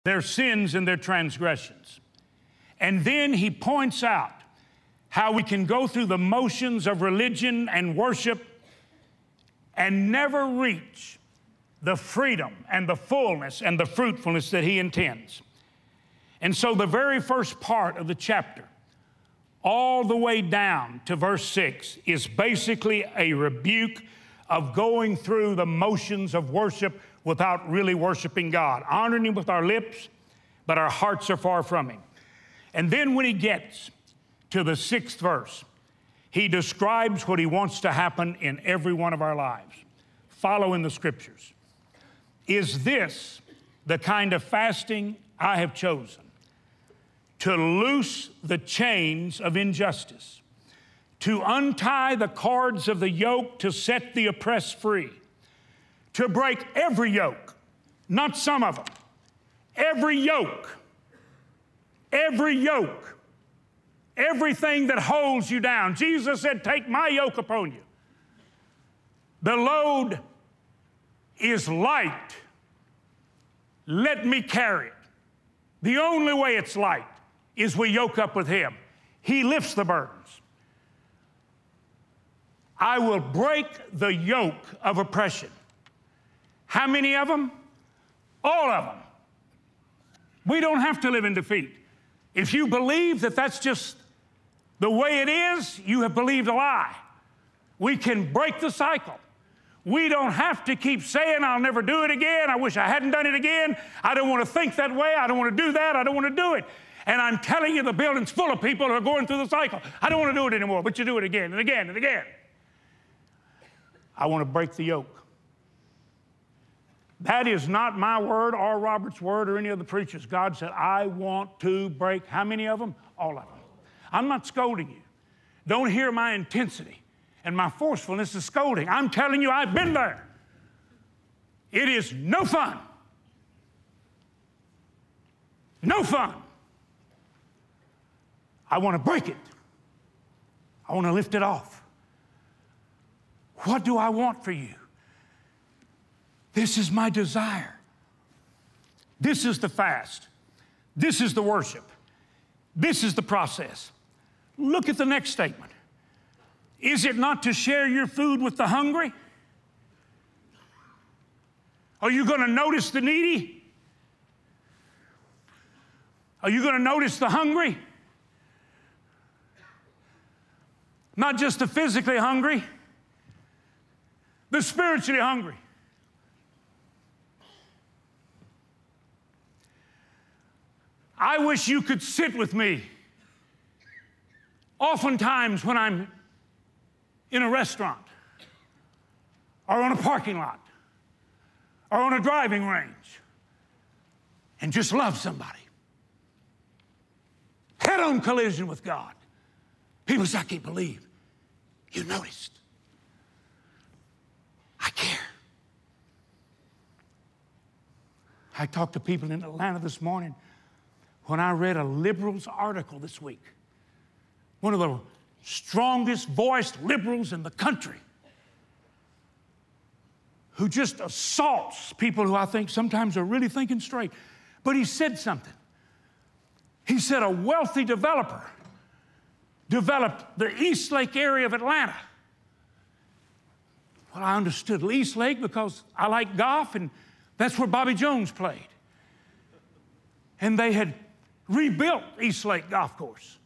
their sins and their transgressions. And then he points out how we can go through the motions of religion and worship and never reach the freedom and the fullness and the fruitfulness that he intends. And so the very first part of the chapter, all the way down to verse 6, is basically a rebuke of going through the motions of worship without really worshiping God, honoring him with our lips, but our hearts are far from him. And then when he gets to the 6th verse, he describes what he wants to happen in every one of our lives. Follow in the scriptures. Is this the kind of fasting I have chosen? To loose the chains of injustice, to untie the cords of the yoke, to set the oppressed free, to break every yoke, not some of them, every yoke, everything that holds you down. Jesus said, take my yoke upon you. The load is light. Let me carry it. The only way it's light is we yoke up with him. He lifts the burdens. I will break the yoke of oppression. How many of them? All of them. We don't have to live in defeat. If you believe that that's just the way it is, you have believed a lie. We can break the cycle. We don't have to keep saying, I'll never do it again. I wish I hadn't done it again. I don't want to think that way. I don't want to do that. I don't want to do it. And I'm telling you, the building's full of people who are going through the cycle. I don't want to do it anymore, but you do it again and again and again. I want to break the yoke. That is not my word or Robert's word or any of the preachers. God said, I want to break how many of them? All of them. I'm not scolding you. Don't hear my intensity and my forcefulness is scolding. I'm telling you, I've been there. It is no fun. No fun. I want to break it. I want to lift it off. What do I want for you? This is my desire. This is the fast. This is the worship. This is the process. Look at the next statement. Is it not to share your food with the hungry? Are you going to notice the needy? Are you going to notice the hungry? Not just the physically hungry, the spiritually hungry. I wish you could sit with me. Oftentimes when I'm in a restaurant or on a parking lot or on a driving range and just love somebody. Head-on collision with God. People say, I can't believe you noticed. I care. I talked to people in Atlanta this morning when I read a liberals article this week. One of the strongest voiced liberals in the country who just assaults people who I think sometimes are really thinking straight. But he said something. He said a wealthy developer developed the East Lake area of Atlanta. Well, I understood East Lake because I like golf, and that's where Bobby Jones played. And they had rebuilt East Lake Golf Course.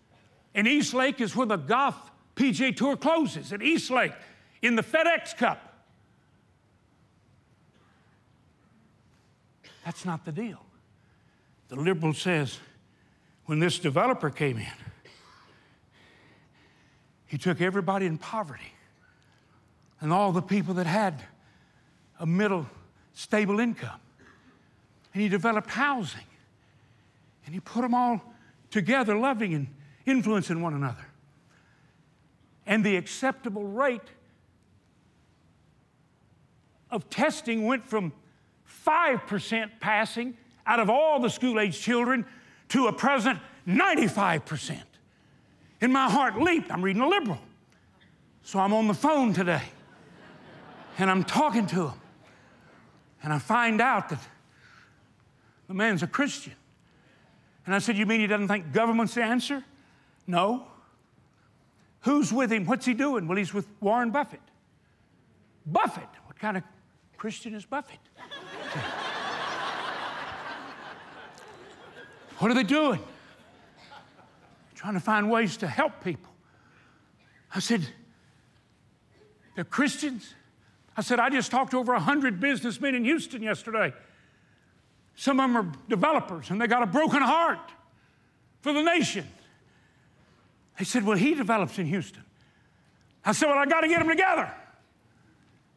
And East Lake is where the golf PGA Tour closes, at East Lake, in the FedEx Cup. That's not the deal. The liberal says, when this developer came in, he took everybody in poverty and all the people that had a middle stable income, and he developed housing, and he put them all together, loving and influencing one another. And the acceptable rate of testing went from 5% passing out of all the school-age children to a present 95%. And my heart leaped. I'm reading a liberal. So I'm on the phone today. And I'm talking to him. And I find out that The man's a Christian. And I said, you mean he doesn't think government's the answer? No. Who's with him? What's he doing? Well, he's with Warren Buffett. Buffett? What kind of Christian is Buffett? What are they doing? Trying to find ways to help people. I said, they're Christians? I said, I just talked to over 100 businessmen in Houston yesterday. Some of them are developers, and they got a broken heart for the nation. They said, well, he develops in Houston. I said, well, I got to get them together.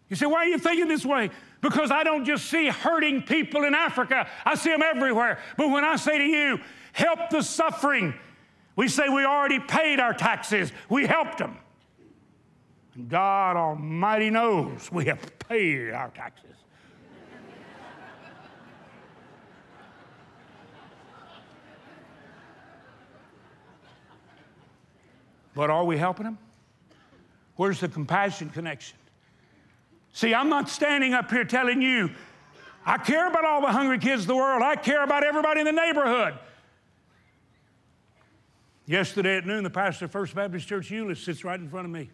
You say, why are you thinking this way? Because I don't just see hurting people in Africa. I see them everywhere. But when I say to you, help the suffering, we say we already paid our taxes. We helped them. And God Almighty knows we have paid our taxes. But are we helping them? Where's the compassion connection? See, I'm not standing up here telling you, I care about all the hungry kids of the world. I care about everybody in the neighborhood. Yesterday at noon, the pastor of First Baptist Church Euless sits right in front of me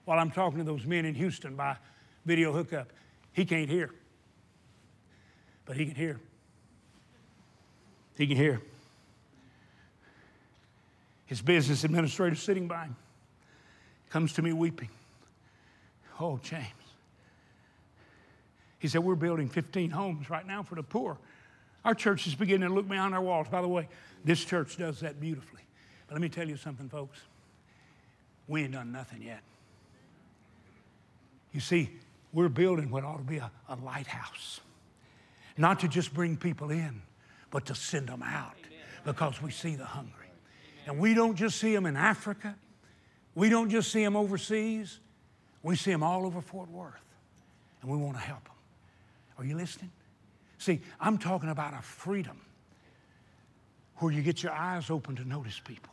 while I'm talking to those men in Houston by video hookup. He can't hear, but he can hear. He can hear. His business administrator sitting by him comes to me weeping. Oh, James. He said, we're building 15 homes right now for the poor. Our church is beginning to look beyond our walls. By the way, this church does that beautifully. But let me tell you something, folks. We ain't done nothing yet. You see, we're building what ought to be a lighthouse. Not to just bring people in, but to send them out. Because we see the hungry. And we don't just see them in Africa. We don't just see them overseas. We see them all over Fort Worth. And we want to help them. Are you listening? See, I'm talking about a freedom where you get your eyes open to notice people.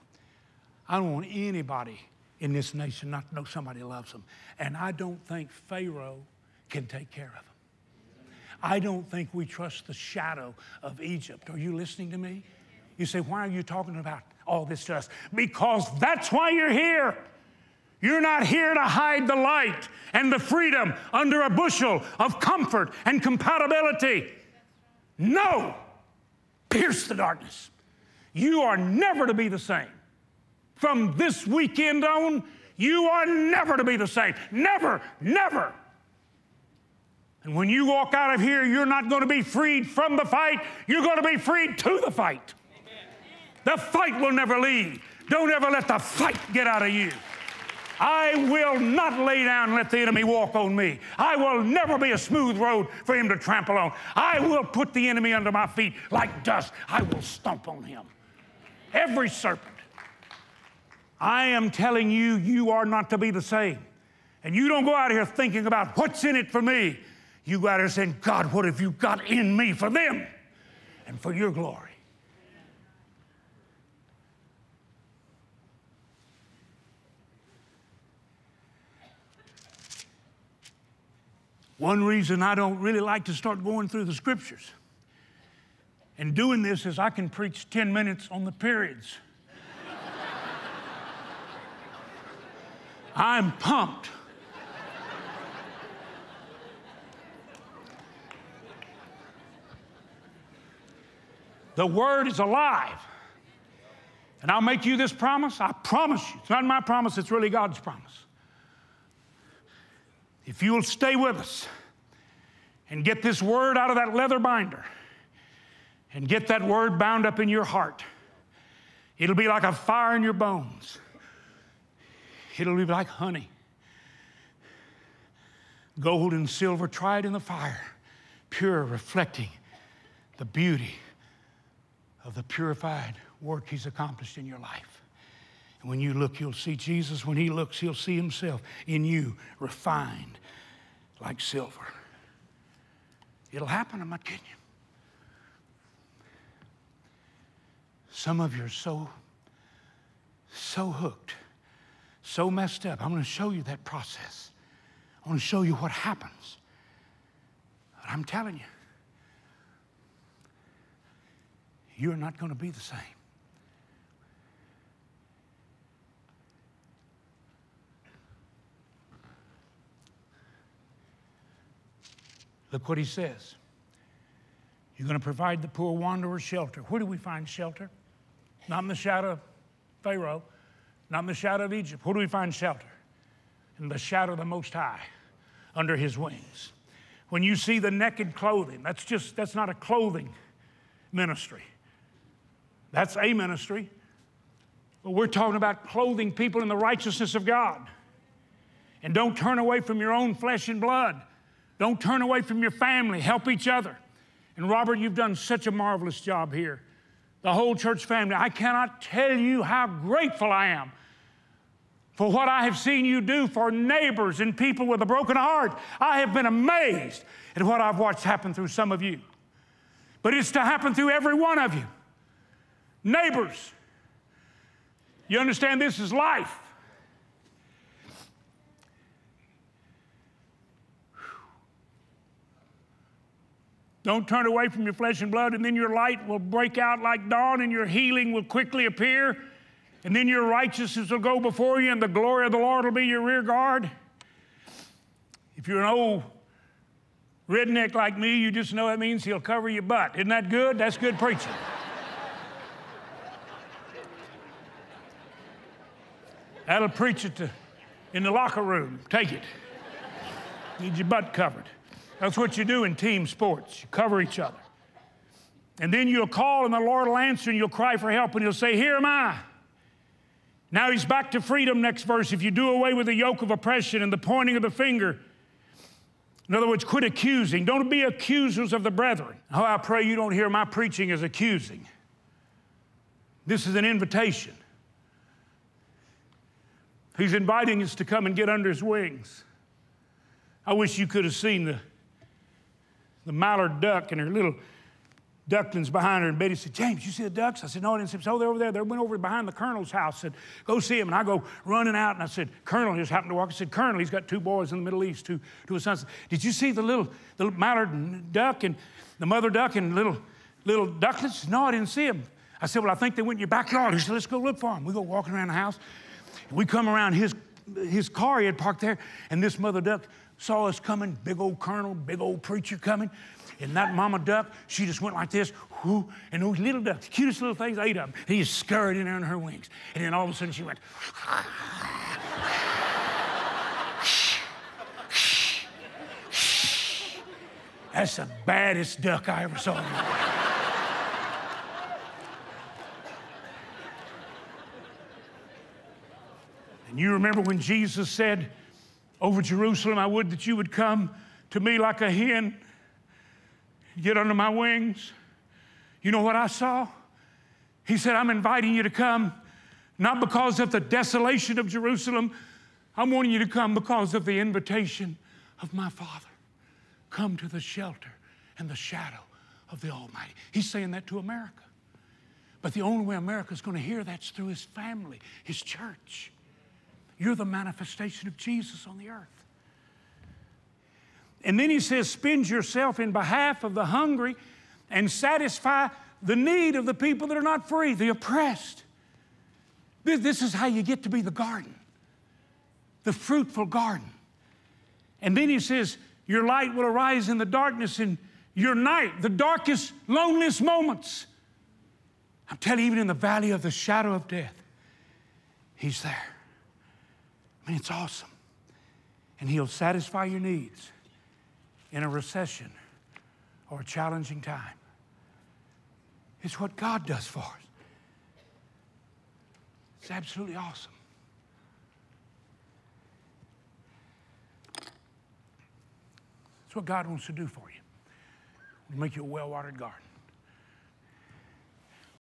I don't want anybody in this nation not to know somebody loves them. And I don't think Pharaoh can take care of them. I don't think we trust the shadow of Egypt. Are you listening to me? You say, why are you talking about all this to us? Because that's why you're here. You're not here to hide the light and the freedom under a bushel of comfort and compatibility. No. Pierce the darkness. You are never to be the same. From this weekend on, you are never to be the same. Never, never. And when you walk out of here, you're not going to be freed from the fight. You're going to be freed to the fight. The fight will never leave. Don't ever let the fight get out of you. I will not lay down and let the enemy walk on me. I will never be a smooth road for him to trample on. I will put the enemy under my feet like dust. I will stomp on him. Every serpent. I am telling you, you are not to be the same. And you don't go out here thinking about what's in it for me. You go out here saying, God, what have you got in me for them and for your glory? One reason I don't really like to start going through the scriptures and doing this is I can preach 10 minutes on the periods. I'm pumped. The word is alive. And I'll make you this promise. I promise you. It's not my promise. It's really God's promise. If you will stay with us and get this word out of that leather binder and get that word bound up in your heart, it'll be like a fire in your bones. It'll be like honey. Gold and silver tried in the fire, pure, reflecting the beauty of the purified work he's accomplished in your life. And when you look, you'll see Jesus. When he looks, he'll see himself in you, refined like silver. It'll happen, I'm not kidding you. Some of you are so hooked, so messed up. I'm going to show you that process. I want to show you what happens. But I'm telling you, you're not going to be the same. Look what he says. You're going to provide the poor wanderer shelter. Where do we find shelter? Not in the shadow of Pharaoh, not in the shadow of Egypt. Where do we find shelter? In the shadow of the Most High, under his wings. When you see the naked clothing, that's not a clothing ministry. That's a ministry. But we're talking about clothing people in the righteousness of God. And don't turn away from your own flesh and blood. Don't turn away from your family. Help each other. And Robert, you've done such a marvelous job here. The whole church family, I cannot tell you how grateful I am for what I have seen you do for neighbors and people with a broken heart. I have been amazed at what I've watched happen through some of you. But it's to happen through every one of you. Neighbors, you understand this is life. Don't turn away from your flesh and blood, and then your light will break out like dawn, and your healing will quickly appear, and then your righteousness will go before you, and the glory of the Lord will be your rear guard. If you're an old redneck like me, you just know that means he'll cover your butt. Isn't that good? That's good preaching. That'll preach it in the locker room. Take it. Need your butt covered. That's what you do in team sports. You cover each other. And then you'll call and the Lord will answer and you'll cry for help and he'll say, here am I. Now he's back to freedom, next verse. If you do away with the yoke of oppression and the pointing of the finger. In other words, quit accusing. Don't be accusers of the brethren. Oh, I pray you don't hear my preaching as accusing. This is an invitation. He's inviting us to come and get under his wings. I wish you could have seen the mallard duck and her little ducklings behind her. And Betty said, James, you see the ducks? I said, no, I didn't see them. So they're over there. They went over behind the colonel's house. I said, go see them. And I go running out. And I said, Colonel just happened to walk. I said, Colonel, he's got two boys in the Middle East, two his sons. Did you see the little mallard duck and the mother duck and little ducklings? No, I didn't see them. I said, well, I think they went in your backyard. He said, let's go look for them. We go walking around the house. We come around his car he had parked there, and this mother duck saw us coming, big old colonel, big old preacher coming, and that mama duck, she just went like this, whoo, and those little ducks, the cutest little things, ate them. And he just scurried in there on her wings, and then all of a sudden she went, that's the baddest duck I ever saw in my life. And you remember when Jesus said, over Jerusalem, I would that you would come to me like a hen, get under my wings. You know what I saw? He said, I'm inviting you to come, not because of the desolation of Jerusalem. I'm wanting you to come because of the invitation of my Father. Come to the shelter and the shadow of the Almighty. He's saying that to America. But the only way America's going to hear that's through his family, his church. You're the manifestation of Jesus on the earth. And then he says, spend yourself in behalf of the hungry and satisfy the need of the people that are not free, the oppressed. This is how you get to be the garden, the fruitful garden. And then he says, your light will arise in the darkness, and your night, the darkest, loneliest moments. I'm telling you, even in the valley of the shadow of death, he's there. I mean, it's awesome. And he'll satisfy your needs in a recession or a challenging time. It's what God does for us. It's absolutely awesome. It's what God wants to do for you. He'll make you a well-watered garden.